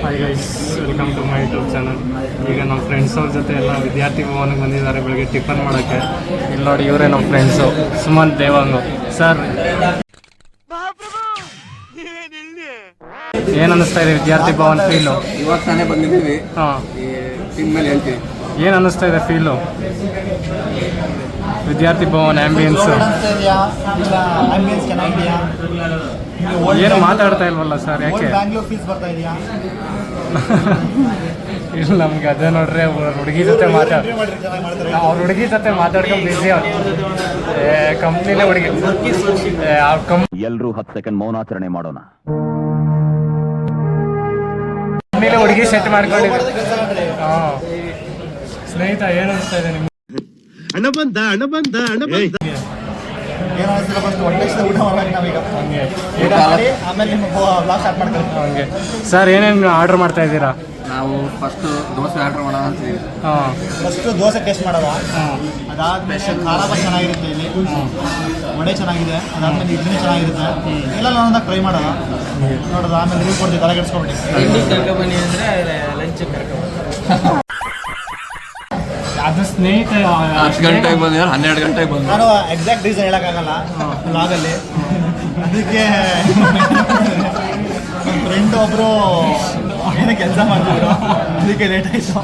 Hi guys, welcome to my YouTube channel. ಈಗ ನಮ್ಮ friends ಅವ್ರ ಜೊತೆ ಎಲ್ಲ ವಿದ್ಯಾರ್ಥಿ ಭವನಕ್ಕೆ ಬಂದಿದ್ದಾರೆ ಬೆಳಗ್ಗೆ ಟಿಫನ್ ಮಾಡೋಕ್ಕೆ. ಇಲ್ಲಿ ನೋಡಿ, ಇವರೇ ನಮ್ಮ ಫ್ರೆಂಡ್ಸು, ಸುಮಂತ್ ದೇವಾಂಗು ಸರ್. ಏನು ಅನ್ನಿಸ್ತಾ ಇದೆ ವಿದ್ಯಾರ್ಥಿ ಭವನ್ ಫೀಲು? ಇವಾಗ ತಾನೇ ಬಂದಿದ್ದೀವಿ. ಹಾಂ, ಮೇಲೆ ಹೇಳ್ತೀವಿ. ಏನು ಅನ್ನಿಸ್ತಾ ಇದೆ ಫೀಲು? ವಿದ್ಯಾರ್ಥಿ ಭವನ್ ಆ್ಯಂಬಿಯನ್ಸು ಏನು ಮಾತಾಡ್ತಾ ಇಲ್ವಲ್ಲ ಸರ್? ಯಾಕೆ? ಇಲ್ಲ, ನಮ್ಗೆ ಅದೇ ನೋಡ್ರಿ, ಹುಡುಗಿ ಜೊತೆ ಅವ್ರ ಹುಡುಗಿ ಜೊತೆ ಮಾತಾಡ್ಕೊಂಡು ಬಿಸಿ. ಕಂಪ್ನಿಲೇ ಹುಡುಗಿ. ಎಲ್ಲರೂ 10 ಸೆಕೆಂಡ್ ಮೌನಾಚರಣೆ ಮಾಡೋಣ. ಕಂಪ್ನಿಲೇ ಹುಡುಗಿ ಸೆಟ್ ಮಾಡ್ಕೊಂಡಿದ್ದೆ. ಹಾಂ, ಸ್ನೇಹಿತ, ಏನು ಅನಿಸ್ತಾ ಇದೆ ನಿಮ್ಗೆ? ಹಣ ಬಂದ ಹಂಗೆ ಸರ್, ಏನೇನು ಆರ್ಡರ್ ಮಾಡ್ತಾ ಇದ್ದೀರಾ? ನಾವು ಫಸ್ಟ್ ದೋಸೆ ಆರ್ಡರ್ ಮಾಡೋಣ ಅಂತೀವಿ. ಹಾಂ, ಫಸ್ಟು ದೋಸೆ ಟೇಸ್ಟ್ ಮಾಡೋದು. ಅದಾದ್ಮೇಲೆ ಖಾರ ಚೆನ್ನಾಗಿರುತ್ತೆ, ಇಲ್ಲಿ ವಡೆ ಚೆನ್ನಾಗಿದೆ, ಅದಾದ್ಮೇಲೆ ಇಡ್ಲಿ ಚೆನ್ನಾಗಿರುತ್ತೆ. ಎಲ್ಲ ಒಂದಾಗ ಟ್ರೈ ಮಾಡೋದು, ನೋಡೋದು. ಆಮೇಲೆ ರಿವ್ಯೂ ಕೊಡ್ತೀವಿ, ತಲೆ ಕೆಡಿಸ್ಕೊಬಿಟ್ಟು ಬನ್ನಿ ಅಂದರೆ ಲಂಚ್ ಕರ್ಕೊಂಡು ಅದು ಸ್ನೇಹಿತ 10 ಗಂಟೆಗೆ ಬಂದಿದ್ದಾರೆ, 12 ಗಂಟೆಗೆ ಬಂದು. ನಾನು ಎಕ್ಸಾಕ್ಟ್ ರೀಸನ್ ಹೇಳೋಕ್ಕಾಗಲ್ಲ ಲಾಗಲ್ಲಿ. ಅದಕ್ಕೆ ನನ್ನ ಫ್ರೆಂಡ್ ಒಬ್ಬರು ಏನೇ ಕೆಲಸ ಮಾಡ್ತಿದ್ರು, ಅದಕ್ಕೆ ಲೇಟ್ ಆಯಿತು.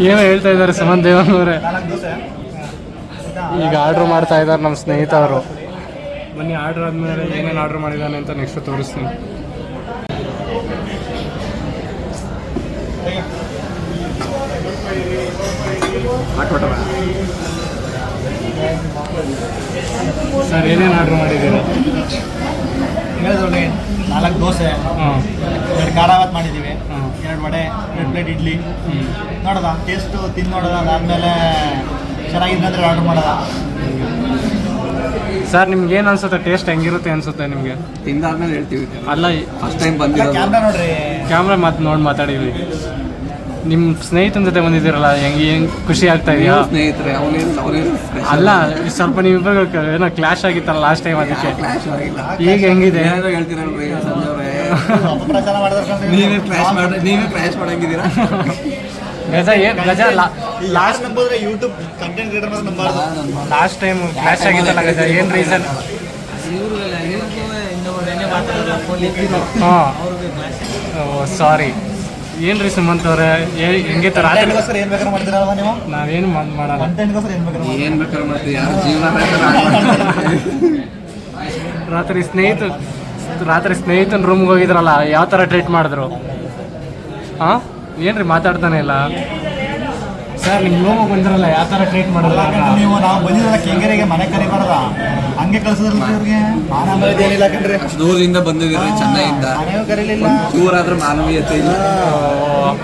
ಏನೋ ಹೇಳ್ತಾ ಇದ್ದಾರೆ ಸುಮಂತ್ ದೇವಾಂಗ್ ಅವರೇ. 4 ದೋಸೆ ಈಗ ಆರ್ಡ್ರ್ ಮಾಡ್ತಾ ಇದ್ದಾರೆ ನಮ್ಮ ಸ್ನೇಹಿತ ಅವರು. ಬನ್ನಿ, ಆರ್ಡ್ರ್ ಆದಮೇಲೆ ಏನೇನು ಆರ್ಡ್ರ್ ಮಾಡಿದ್ದಾನೆ ಅಂತ ನೆಕ್ಸ್ಟ್ ತೋರಿಸ್ತೀನಿ. ಸರ್, ಏನೇನು ಆರ್ಡ್ರ್ ಮಾಡಿದ್ದೀರಾ? ಹೇಳಿದ್ರಲ್ಲಿ 4 ದೋಸೆ, ಹಾಂ, 2 ಖಾರ ಭಾತ್ ಮಾಡಿದ್ದೀವಿ, ಹಾಂ, 2 ವಡೆ, 2 ಪ್ಲೇಟ್ ಇಡ್ಲಿ. ನೋಡೋದ ಟೇಸ್ಟು ತಿಂದು ನೋಡೋದ, ಅದಾದಮೇಲೆ ಚೆನ್ನಾಗಿದೆ ಅಂದರೆ ಆರ್ಡ್ರ್ ಮಾಡೋದ. ಸರ್, ನಿಮ್ಗೆ ಏನು ಅನ್ಸುತ್ತೆ? ಟೇಸ್ಟ್ ಹೆಂಗಿರುತ್ತೆ ಅನ್ಸುತ್ತೆ ನಿಮಗೆ? ತಿಂದಾದ್ಮೇಲೆ ಹೇಳ್ತೀವಿ. ಅಲ್ಲ, ಫಸ್ಟ್ ಟೈಮ್ ಬಂದಿರೋದು. ಕ್ಯಾಮ್ರಾ ನೋಡ್ರಿ, ಕ್ಯಾಮ್ರಾ ನೋಡಿ ಮಾತಾಡಿವಿ. ನಿಮ್ಮ ಸ್ನೇಹಿತನ ಜೊತೆ ಬಂದಿದ್ದೀರಲ್ಲ, ಹೆಂಗೆ ಖುಷಿ ಆಗ್ತಾ ಇದೆಯಾ? ಸ್ನೇಹಿತರೆ, ಅಲ್ಲ, ಸ್ವಲ್ಪ ನೀವಿಬ್ಬರು ಏನೋ ಕ್ಲಾಶ್ ಆಗಿತ್ತಲ್ಲ ಲಾಸ್ಟ್ ಟೈಮ್, ಅದಕ್ಕೆ. ಕ್ಲಾಶ್ ಆಗಿಲ್ಲ. ಈಗ ಹೆಂಗಿದೆ? ಏನಾದ್ರು ಹೇಳ್ತೀರಲ್ರಿ ಸಂಜೆ ಅವರೇ? ಅಪಪ್ರಚಾರ ಮಾಡಿದ್ರೆ ನೀವೇ ಕ್ಲಾಶ್ ಮಾಡಂಗಿದ್ದೀರಾ? ಗಜ ಲಾಸ್ಟ್ ನಂಬಿದ್ರೆ ಯೂಟ್ಯೂಬ್ ಕಂಟೆಂಟ್ ಕ್ರಿಯೇಟರ್ ನಂಬಾರ್ದು. ಲಾಸ್ಟ್ ಟೈಮ್ ಕ್ಲಾಶ್ ಆಗಿತ್ತಲ್ಲ ಗಜ, ಏನು ರೀಸನ್? ಹಾಂ, ಸಾರಿ. ಏನು ರೀ ಸುಮಂತ್ ಅವರೇ, ಹೆಂಗಿತ್ತು ರಾತ್ರಿ? ಕಂಟೆಂಟ್ಗೋಸ್ಕರ ಏನು ಬೇಕಾದ್ರೂ ಮಾಡ್ತೀರಲ್ವ ನೀವು? ನಾವೇನು ಮಾಡಲ್ಲ. ಕಂಟೆಂಟ್ಗೋಸ್ಕರ ಏನು ಬೇಕಾದ್ರೂ ಮಾಡ್ತೀರಾ? ಏನ್ ಬೇಕಾದ್ರೆ ಮಾಡ್ತೀವಿ, ಯಾರು ಜೀವನ ರಾತ್ರಿ ಸ್ನೇಹಿತನ ರೂಮ್ಗೆ ಹೋಗಿದ್ರಲ್ಲ, ಯಾವ ಥರ ಟ್ರೀಟ್ ಮಾಡಿದ್ರು? ಹಾಂ, ಏನು ರೀ ಮಾತಾಡ್ತಾನೆ ಇಲ್ಲ ಸರ್? ನಿಮ್ಮ ರೂಮಿಗೆ ಬಂದಿರಲ್ಲ, ಯಾವ ಥರ ಟ್ರೀಟ್ ಮಾಡಿದ್ರಲ್ಲ? ನಾವು ಬಂದಿದ್ದಲ್ಲ ಕೆಂಗೇರಿಗೆ, ಮನೆ ಕರಿಬಾರ್ದ, ಹಂಗೆ ಕಳ್ಸಿದ್ರಲ್ಲ ಇವ್ರಿಗೆ. ಮಾನವೀಯತೆ ಏನಿಲ್ಲ ಕಣ್ರಿ, ಅಷ್ಟು ದೂರದಿಂದ ಬಂದಿದ್ದೀರಿ, ಚೆನ್ನೈಯಿಂದ. ಮನೆಯೂ ಕರೀಲಿಲ್ಲ, ದೂರಾದ್ರೂ ಮಾನವೀಯತೆ ಇಲ್ಲ,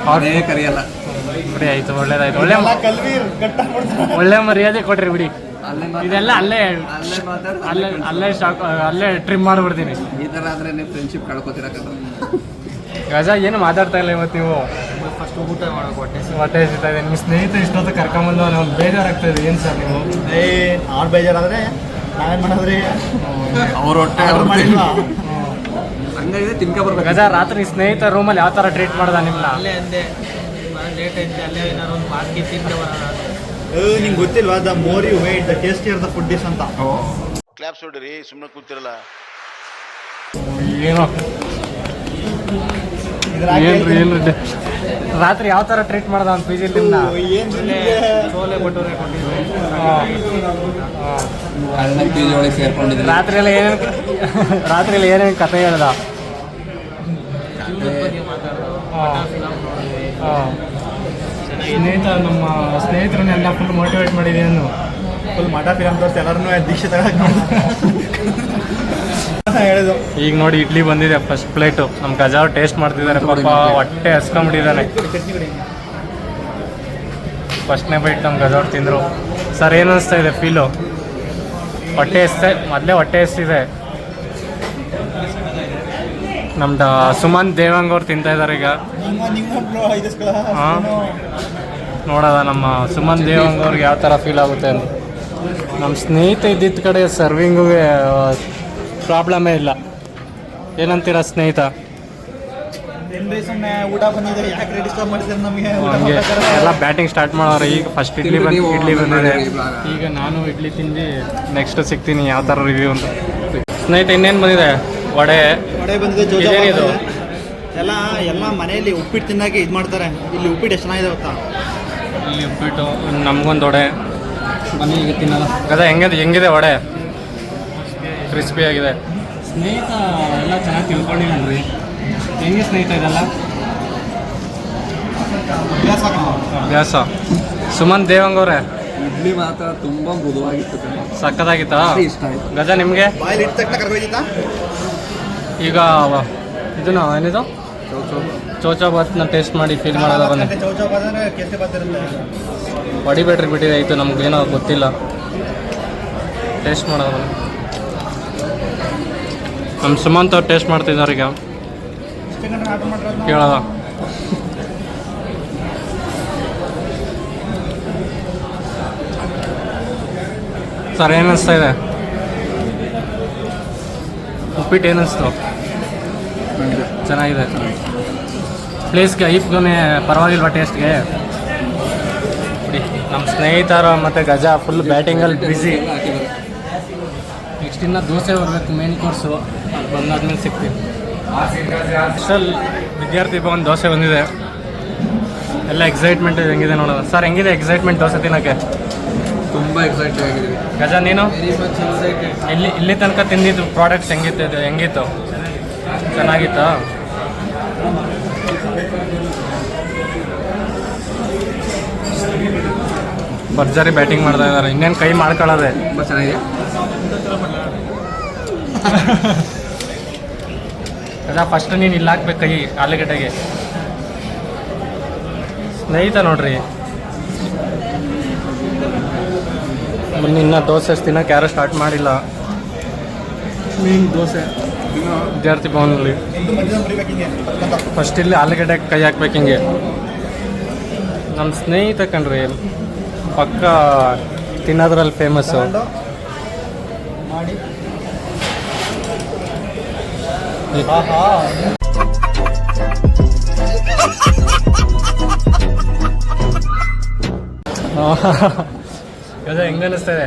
ಮನೆ ಕರೆಯಲ್ಲ. ಬಿಡಿ, ಆಯ್ತು, ಒಳ್ಳೇದಾಯ್ತು. ಕಲ್ವಿ ಕಟ್ಟಾಗ್ಬಿಡ್ತಾರೆ. ಒಳ್ಳೆ ಮರ್ಯಾದೆ ಕೊಟ್ರಿ ಬಿಡಿ. ಇದೆಲ್ಲ ಅಲ್ಲೇ ಅಲ್ಲೇ ಟ್ರಿಮ್ ಮಾಡಿಬಿಡ್ತೀನಿ. ಈ ಥರ ಆದರೆ ನೀವು ಫ್ರೆಂಡ್ಶಿಪ್ ಕಳ್ಕೊತಿರಕಲ್ಲ. ಗಜ, ಏನು ಮಾತಾಡ್ತಾ ಇಲ್ಲ ಇವತ್ತು ನೀವು? ಫಸ್ಟ್ ಊಟ ಮಾಡೋಕೆ ಹೊಟ್ಟೆ ಹಸಿತಾ ಇದೆ. ನಿಮ್ಮ ಸ್ನೇಹಿತ ಇಷ್ಟೊತ್ತು ಕರ್ಕೊಂಬಂದು ನಮ್ಗೆ ಬೇಜಾರಾಗ್ತಾ ಇದೆ. ಏನು ಸರ್ ನೀವು? ಅವ್ರು ಬೇಜಾರಾದ್ರೆ ನಾವೇನು ಮಾಡೋದ್ರಿ? ಅವ್ರ ಹೊಟ್ಟೆ ಆರ್ಡರ್ ಮಾಡಿಲ್ವಾ? ಹಂಗಾಗಿದೆ, ತಿನ್ಕೊಬರ್ಬೇಕು. ಗಜ, ರಾತ್ರಿ ಸ್ನೇಹಿತ ರೂಮಲ್ಲಿ ಯಾವ ಥರ ಟ್ರೀಟ್ ಮಾಡ್ದ ನಿಮ್ಮನ್ನ? ಅಲ್ಲೇ ಅಂದೆ ಲೇಟ್ ಐತೆ, ಅಲ್ಲೇ ಏನಾರು ಒಂದು ಬಾಸ್ಗೆ ತಿಂದು ಬರೋಣ. ನಿಂಗೆ ಗೊತ್ತಿಲ್ವಾ, the more you wait the tastier the food dish ಅಂತ. ಕ್ಲಾಪ್ಸ್ ಹೊಡ್ರಿ, ಸುಮ್ಮನೆ ಕೂತಿರಲ್ಲ. ಏನೋ ಏನು ರಾತ್ರಿ ಯಾವ ಥರ ಟ್ರೀಟ್ ಮಾಡ್ದ ಅವ್ನು ಪಿ ಜಿಲಿ ನಿಮ್ಮನ್ನ? ಚೋಲೆ ಬಟೂರೆ ಕೊಟ್ಟಿದ್ವಿ. ಒಳಗೆ ಸೇರ್ಕೊಂಡಿದ್ರೆ ರಾತ್ರಿ ಎಲ್ಲ ಏನೇನು ಕತೆ ಹೇಳ್ದ? ನಮ್ಮ ಸ್ನೇಹಿತರನ್ನೆಲ್ಲ ಫುಲ್ ಮೋಟಿವೇಟ್ ಮಾಡಿದ್ದೀನಿ. ಫುಲ್ ಮಠ ಫಿಲಮ್ ತೋರಿಸಿ ಎಲ್ಲರನ್ನೂ ದೀಕ್ಷೆ ತಗೊಳಕ್ಕೆ ಹೇಳಿದ್ರು. ಈಗ ನೋಡಿ, ಇಡ್ಲಿ ಬಂದಿದೆ ಫಸ್ಟ್ ಪ್ಲೇಟು. ನಮ್ಮ ಗಜ ಅವ್ರು ಟೇಸ್ಟ್ ಮಾಡ್ತಿದ್ದಾರೆ, ಪಾಪ ಹೊಟ್ಟೆ ಹಸ್ಕೊಂಬಿಟ್ಟಿದ್ದಾನೆ. ಫಸ್ಟ್ನೇ ಬೈಟ್ ನಮ್ಮ ಗಜ ಅವ್ರು ತಿಂದರು. ಸರ್, ಏನು ಅನಿಸ್ತಾ ಇದೆ ಫೀಲು? ಮೊದಲೇ ಹೊಟ್ಟೆ ಎಷ್ಟಿದೆ. ನಮ್ದು ಸುಮಂತ್ ದೇವಾಂಗ್ ಅವ್ರು ತಿಂತಾ ಇದ್ದಾರೆ ಈಗ. ಹಾಂ, ನೋಡೋದ ನಮ್ಮ ಸುಮಂತ್ ದೇವಾಂಗ್ ಅವ್ರಿಗೆ ಯಾವ ಥರ ಫೀಲ್ ಆಗುತ್ತೆ ಅಂತ. ನಮ್ಮ ಸ್ನೇಹಿತ ಇದ್ದಿದ್ದ ಕಡೆ ಸರ್ವಿಂಗುಗೆ ಪ್ರಾಬ್ಲಮೇ ಇಲ್ಲ. ಏನಂತೀರ ಸ್ನೇಹಿತ? ಏನ್ರಿ ಸುಮ್ಮನೆ ಊಟ ಬಂದಿದೆ ಯಾಕೆ ಡಿಸ್ಟರ್ಬ್ ಮಾಡಿದ್ರೆ ನಮಗೆ ಊಟ ಹಂಗೆ ಮಾಡ್ಬೇಕಾದ್ರೆ? ಎಲ್ಲ ಬ್ಯಾಟಿಂಗ್ ಸ್ಟಾರ್ಟ್ ಮಾಡೋರು. ಈಗ ಫಸ್ಟ್ ಇಡ್ಲಿ ಬಂದಿದೆ. ಬ್ಲಾಗ್. ಈಗ ನಾನು ಇಡ್ಲಿ ತಿಂದು ನೆಕ್ಸ್ಟ್ ಸಿಗ್ತೀನಿ ಯಾವ ಥರ ರಿವ್ಯೂ ಅಂತ. ಸ್ನೇಹಿತ ಇನ್ನೇನು ಬಂದಿದೆ? ವಡೆ. ವಡೆ ಬಂದಿದೆ, ಜೋಜೋ ಇದೇನಿದು? ಬಂದಿದೆ. ಎಲ್ಲ ಮನೆಯಲ್ಲಿ ಉಪ್ಪಿಟ್ಟು ತಿನ್ನೋಕೆ ಇದು ಮಾಡ್ತಾರೆ. ಇಲ್ಲಿ ಉಪ್ಪಿಟ್ಟು ಎಷ್ಟು ಚೆನ್ನಾಗಿದೆ ಗೊತ್ತಾ? ಇಲ್ಲಿ ಉಪ್ಪಿಟ್ಟು, ನಮಗೊಂದು ವಡೆ. ಬನ್ನಿ ಈಗ ತಿನ್ನಲ್ಲ. ಅದೇ ಹೆಂಗಿದೆ ವಡೆ? ಕ್ರಿಸ್ಪಿ ಆಗಿದೆ. ಸ್ನೇಹಿತ ಎಲ್ಲ ಚೆನ್ನಾಗಿ ತಿಳ್ಕೊಂಡಿದ್ದಾನ್ರಿ. ಹೆಂಗೆ ಸ್ನೇಹಿತ ಇದೆಲ್ಲ ಅಭ್ಯಾಸ ಕಣೋ. ಅಭ್ಯಾಸ. ಸುಮಂತ್ ದೇವಂಗವ್ರೆ, ಇಡ್ಲಿ ಮಾತ್ರ ತುಂಬಾ ಮೃದುವಾಗಿತ್ತು ಕಣೋ. ಸಕ್ಕತ್ತಾಗಿತ್ತಾ? ಭಾರಿ ಇಷ್ಟ ಆಯ್ತು. ಗಜ ನಿಮಗೆ? ಬಾಯಲ್ಲಿ ಇಟ್ಟ ತಕ್ಷಣ ಕರ್ಗೋಯ್ತಾ? ಈಗ ಇದನ್ನು ಏನಿದು ಚೌಚೌ ಬಾತ್ನ ಟೇಸ್ಟ್ ಮಾಡಿ ಫೀಲ್ ಮಾಡೋದ ಬನ್ನಿ. ಚೌಚೌ ಬಂದ್ರೆ ಕೇಸರಿ ಬಾತ್ ಇರುತ್ತೆ. ಹೊಡಿಬೇಡ್ರಿ ಬಿಟ್ಟಿದೆ ಆಯಿತು, ನಮ್ಗೇನೋ ಗೊತ್ತಿಲ್ಲ. ಟೇಸ್ಟ್ ಮಾಡೋದ ಬನ್ನಿ. ನಮ್ಮ ಸುಮಂತ್ ಅವ್ರು ಟೇಸ್ಟ್ ಮಾಡ್ತಿದ್ದಾರೆ ಈಗ. ಚಿಕನ್ ಆರ್ಡರ್ ಮಾಡಿರೋದು ಕೇಳೋದ? ಸರ್ ಏನು ಅನಿಸ್ತಾ ಇದೆ? ಉಪ್ಪಿಟ್ಟು ಏನು ಅನಿಸ್ತು? ಚೆನ್ನಾಗಿದೆ. ಪ್ಲೇಸ್ಗೆ ಐಪ್ಗೆ ಪರವಾಗಿಲ್ವಾ ಟೇಸ್ಟ್ಗೆ? ನಮ್ಮ ಸ್ನೇಹಿತರು ಮತ್ತು ಗಜ ಫುಲ್ ಬ್ಯಾಟಿಂಗಲ್ಲಿ ಬ್ಯುಸಿ. ನೆಕ್ಸ್ಟ್ ಇನ್ನು ದೋಸೆ ಬರಬೇಕು ಮೇನ್ ಕೋರ್ಸು. ಅದು ಬಂದಾದ್ಮೇಲೆ ಸಿಗ್ತೀವಿ. ಸ್ಪೆಷಲ್ ವಿದ್ಯಾರ್ಥಿ ಭವನ್ ದೋಸೆ ಬಂದಿದೆ. ಎಲ್ಲ ಎಕ್ಸೈಟ್ಮೆಂಟ್ ಹೆಂಗಿದೆ ನೋಡೋಣ. ಸರ್ ಹೆಂಗಿದೆ ಎಕ್ಸೈಟ್ಮೆಂಟ್ ದೋಸೆ ತಿನ್ನೋಕ್ಕೆ? ತುಂಬಾ ಎಕ್ಸೈಟೆಡ್ ಆಗಿದ್ದೀವಿ. ಗಜ ನೀನು? Very much excited. ಇಲ್ಲಿ ತನಕ ತಿಂದಿದ್ದು ಪ್ರಾಡಕ್ಟ್ಸ್ ಹೆಂಗಿತ್ತು? ಚೆನ್ನಾಗಿತ್ತಾ? ಭರ್ಜರಿ ಬ್ಯಾಟಿಂಗ್ ಮಾಡ್ತಾ ಇದ್ದಾರೆ. ಇನ್ನೇನು ಕೈ ಮಾಡ್ಕೊಳ್ಳೋದೆ. ತುಂಬಾ ಚೆನ್ನಾಗಿದೆ. ಗಜ ಫಸ್ಟ್ ನೀನು ಇಲ್ಲಿ ಹಾಕ್ಬೇಕು ಕೈ ಆಲೂಗಡ್ಡೆಗೆ. ಸ್ನೇಹಿತ ನೋಡ್ರಿ, ಇನ್ನು ದೋಸೆ ತಿನ್ನೋಕೆ ಯಾರು ಸ್ಟಾರ್ಟ್ ಮಾಡಿಲ್ಲ. ಮೀನು ದೋಸೆ ವಿದ್ಯಾರ್ಥಿ ಭವನಲ್ಲಿ ಫಸ್ಟ್ ಇಲ್ಲಿ ಆಲೂಗಡ್ಡೆ ಕೈ ಹಾಕ್ಬೇಕು ಹಿಂಗೆ. ನಮ್ಮ ಸ್ನೇಹಿತ ಕಣ್ರಿ, ಪಕ್ಕ ತಿನ್ನೋದ್ರಲ್ಲಿ ಫೇಮಸ್ಸು. ಮಾಡಿ ಗಜ ಹೆಂಗ ಅನಿಸ್ತಾ ಇದೆ?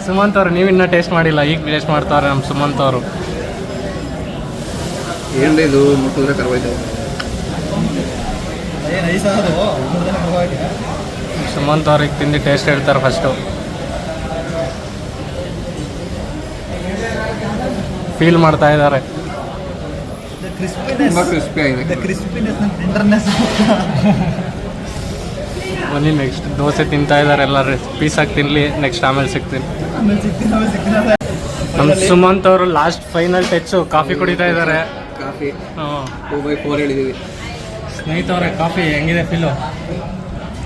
ಸುಮಂತ್ ಅವರು ನೀವಿನ್ನ ಟೇಸ್ಟ್ ಮಾಡಿಲ್ಲ, ಈಗ ಟೇಸ್ಟ್ ಮಾಡ್ತಾವ್ರೆ ನಮ್ಮ ಸುಮಂತ್ ಅವರು. ಏನ್ರಿ ಇದು ಮುಟ್ಟಿದ್ರೆ ಕರ್ಗೋಯ್ತು. ಏನು ಐಸ್ ಅದು 3 ದಿನ ಪರವಾಗಿಲ್ಲ. ಸುಮಂತ್ ಅವ್ರಿಗೆ ತಿಂದು ಟೇಸ್ಟ್ ಹೇಳ್ತಾರೆ ಫಸ್ಟು. ಫೀಲ್ ಮಾಡ್ತಾ ಇದ್ದಾರೆ. ತುಂಬಾ ಕ್ರಿಸ್ಪಿ ಆಗಿದೆ. Crispiness tenderness. ಬನ್ನಿ ನೆಕ್ಸ್ಟ್ ದೋಸೆ ತಿಂತಾ ಇದ್ದಾರೆ ಎಲ್ಲರೂ. ಪೀಸಾಗಿ ತಿನ್ನಲಿ, ನೆಕ್ಸ್ಟ್ ಆಮೇಲೆ ಸಿಗ್ತೀನಿ. ನಮ್ಮ ಸುಮಂತ್ ಅವರು ಲಾಸ್ಟ್ ಫೈನಲ್ ಟಚ್ಚು ಕಾಫಿ ಕುಡಿತಾ ಇದ್ದಾರೆ. ಕಾಫಿ ಹಾಂ 2/4 ಹೇಳಿದ್ದೀವಿ. ಸ್ನೇಹಿತವ್ರೆ, ಕಾಫಿ ಹೆಂಗಿದೆ ಫೀಲು?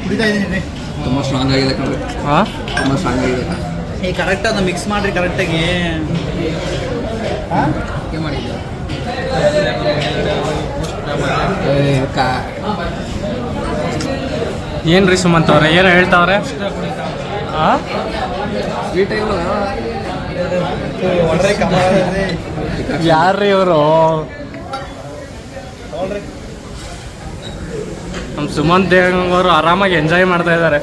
ಕುಡಿತಾ ಇದ್ದೀನಿ. ತುಂಬಾ ಸ್ಟ್ರಾಂಗ್ ಆಗಿದೆ ಕಣ್ರಿ. ಹಾಂ, ತುಂಬಾ ಸ್ಟ್ರಾಂಗ್ ಆಗಿದೆ. ಈ ಕರೆಕ್ಟ್ ಅದನ್ನ ಮಿಕ್ಸ್ ಮಾಡಿರಿ ಕರೆಕ್ಟಾಗಿ. ಏನು ಮಾಡಿದ್ದೆ? ಏನು ರೀ ಸುಮಂತ್ ಅವ್ರೆ, ಏನೋ ಹೇಳ್ತಾವ್ರೆ? ಹಾಂ, ಸ್ವೀಟ್ ಇಲ್ಲ. ಯಾರ್ರೀ ಇವರು? ನಮ್ಮ ಸುಮಂತ್ ದೇವಂಗವರು ಆರಾಮಾಗಿ ಎಂಜಾಯ್ ಮಾಡ್ತಾ ಇದ್ದಾರೆ.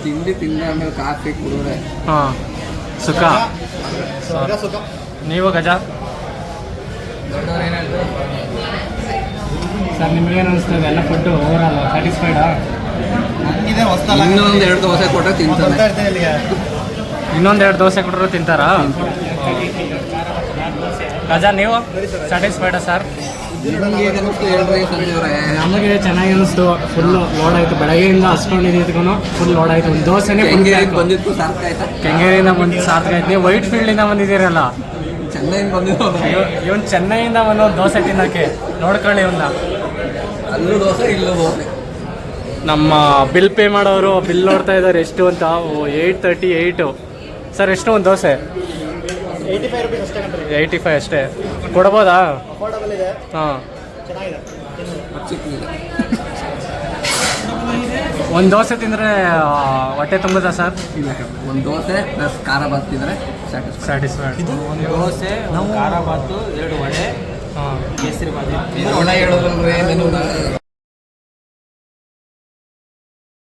ತಿಂಡಿ ತಿಂದ ಆಮೇಲೆ ಕಾಫಿ ಕುಡಿದ್ರೆ ಹಾಂ, ಸುಖ. ಸುಖ. ನೀವು ಗಜ ಸರ್, ನಿಮಗೇನು ಅನಿಸ್ತದೆ ಎಲ್ಲ ಫುಡ್ಡು ಓವರಾಲ್ ಸ್ಯಾಟಿಸ್ಫೈಡಾ? ಹಂಗಿದೆ ಹೊಸ್ತಲ್ಲ. ಇನ್ನೊಂದು 2 ದೋಸೆ ಕೊಟ್ಟರೆ ತಿಂತಾನೆ. ಬರ್ತಾ ಇರ್ತೀನಿ ಇಲ್ಲಿಗೆ. ಇನ್ನೊಂದು 2 ದೋಸೆ ಕೊಟ್ಟರು ತಿಂತಾರಾ? ಗಜ ನೀವು ಸ್ಯಾಟಿಸ್ಫೈಡಾ ಸರ್? ನಿಮಗೆ ಹೇಗೆ ಅನ್ನಿಸ್ತು ಹೇಳ್ರಿ ಸಂಜೆ ಅವರೇ. ನಮಗೆ ಚೆನ್ನಾಗಿ ಅನಿಸ್ತು. ಫುಲ್ಲು ಲೋಡ್ ಆಯಿತು. ಬೆಳಗ್ಗೆಯಿಂದ ಹಸ್ಕೊಂಡಿದ್ದು ಫುಲ್ ಲೋಡ್ ಆಯಿತು. ಒಂದು ದೋಸೆನೇ ಹೆಂಗೆ ಬಂದಿತ್ತು ಸಾರ್ಥಕ ಆಯ್ತಾ? ಕೆಂಗೇರಿಯಿಂದ ಬಂದು ಸಾರ್ಥಕ ಆಯ್ತು. ನೀವು ವೈಟ್ ಫೀಲ್ಡಿಂದ ಬಂದಿದ್ದೀರಲ್ಲ. ಚೆನ್ನೈಯಿಂದ ಬಂದಿದ್ದು. ಇವನು ಚೆನ್ನೈಯಿಂದ ಬಂದು ದೋಸೆ ತಿನ್ನೋಕ್ಕೆ ನೋಡ್ಕೊಳ್ಳಿ ಇವನ್ನ. ಅಲ್ಲೂ ದೋಸೆ ಇಲ್ಲೂ ದೋಸೆ. ನಮ್ಮ ಬಿಲ್ ಪೇ ಮಾಡೋರು ಬಿಲ್ ನೋಡ್ತಾ ಇದ್ದಾರೆ ಎಷ್ಟು ಅಂತ. 838 ಸರ್. ಎಷ್ಟು ಒಂದು ದೋಸೆ? 85 ರೂಪೀಸ್ ಅಷ್ಟೇ ಕಂಡ್ರಿ. 85 ಅಷ್ಟೇ. ಕೊಡ್ಬೋದಾ? ಅಫೋರ್ಡಬಲ್ ಇದೆ, ಹಾಂ, ಚೆನ್ನಾಗಿದೆ. ಚಿಕ್ಕದಿದೆ. ಒಂದು ದೋಸೆ ತಿಂದರೆ ಹೊಟ್ಟೆ ತುಂಬುತ್ತಾ ಸರ್? ಇಲ್ಲ ಒಂದು ದೋಸೆ ಪ್ಲಸ್ ಖಾರ ಬಾತ್ ತಿಂದರೆ ಸ್ಯಾಟಿಸ್ಫೈಡ್. ಒಂದು ದೋಸೆ ಖಾರ ಬಾತು 2 ವಡೆ ಹಾಂ ಕೇಸರಿ ಬಾತು ಒಣ ಹೇಳೋದ್ರಲ್ಲಿ ಮೆನು